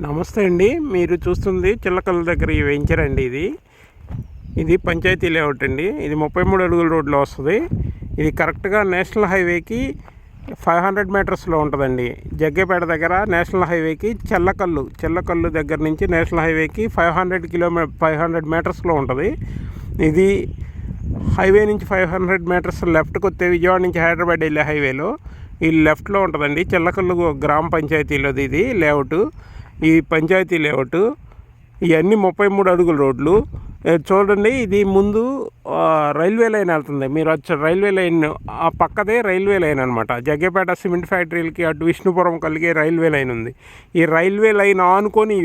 నమస్తే అండి. మీరు చూస్తుంది చిల్లకల్ల దగ్గర ఈ వెంచర్ అండి. ఇది పంచాయతీ లేఅవుట్ అండి. ఇది 33 అడుగుల రోడ్లో వస్తుంది. ఇది కరెక్ట్గా నేషనల్ హైవేకి 500 మీటర్స్లో ఉంటుందండి. జగ్గేపేట దగ్గర నేషనల్ హైవేకి చెల్లకల్లు దగ్గర నుంచి నేషనల్ హైవేకి 500 మీటర్స్లో ఉంటుంది. ఇది హైవే నుంచి 500 మీటర్స్ లెఫ్ట్కి వస్తే విజయవాడ నుంచి హైదరాబాద్ వెళ్ళే హైవేలో ఈ లెఫ్ట్లో ఉంటుందండి. చిల్లకల్లు గ్రామ పంచాయతీలోది ఇది లేఅవుట్. ఈ పంచాయతీ లేఅవుట్ ఇవన్నీ 33 అడుగుల రోడ్లు. చూడండి, ఇది ముందు రైల్వే లైన్ వెళ్తుంది. మీరు వచ్చే రైల్వే లైన్ ఆ పక్కదే రైల్వే లైన్ అనమాట. జగ్గేపేట సిమెంట్ ఫ్యాక్టరీలకి అటు విష్ణుపురం కలిగే రైల్వే లైన్ ఉంది. ఈ రైల్వే లైన్ ఆనుకొని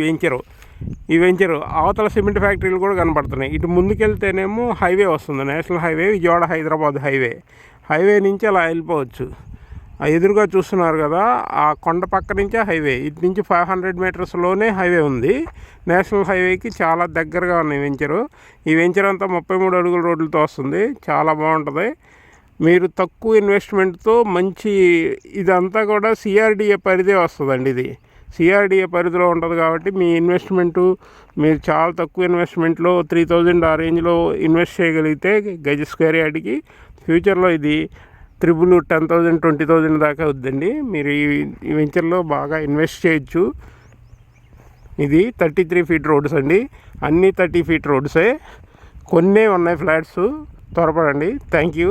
ఈ వెంచరు అవతల సిమెంట్ ఫ్యాక్టరీలు కూడా కనపడుతున్నాయి. ఇటు ముందుకెళ్తేనేమో హైవే వస్తుంది, national highway, Vijayawada Hyderabad highway నుంచి అలా వెళ్ళిపోవచ్చు. ఎదురుగా చూస్తున్నారు కదా, ఆ కొండ పక్క నుంచే హైవే. ఇటు నుంచి 500 మీటర్స్లోనే హైవే ఉంది. నేషనల్ హైవేకి చాలా దగ్గరగా ఉంది ఈ వెంచర్ అంతా 33 అడుగుల రోడ్లతో వస్తుంది. చాలా బాగుంటుంది. మీరు తక్కువ ఇన్వెస్ట్మెంట్తో మంచి, ఇదంతా కూడా సిఆర్డిఏ పరిధే వస్తుందండి. ఇది సిఆర్డిఏ పరిధిలో ఉంటుంది కాబట్టి మీ ఇన్వెస్ట్మెంటు మీరు చాలా తక్కువ ఇన్వెస్ట్మెంట్లో 3000 ఆ రేంజ్లో ఇన్వెస్ట్ చేయగలిగితే గజ స్క్వేర్ యార్డ్కి ఫ్యూచర్లో ఇది 10,000 20,000 దాకా అవుద్దండి. మీరు ఈ వెంచర్లో బాగా ఇన్వెస్ట్ చేయొచ్చు. ఇది 33 ఫీట్ రోడ్స్ అండి. అన్నీ 30 ఫీట్ రోడ్సే. కొన్నే ఉన్నాయి ఫ్లాట్స్. త్వరపడండి. Thank you.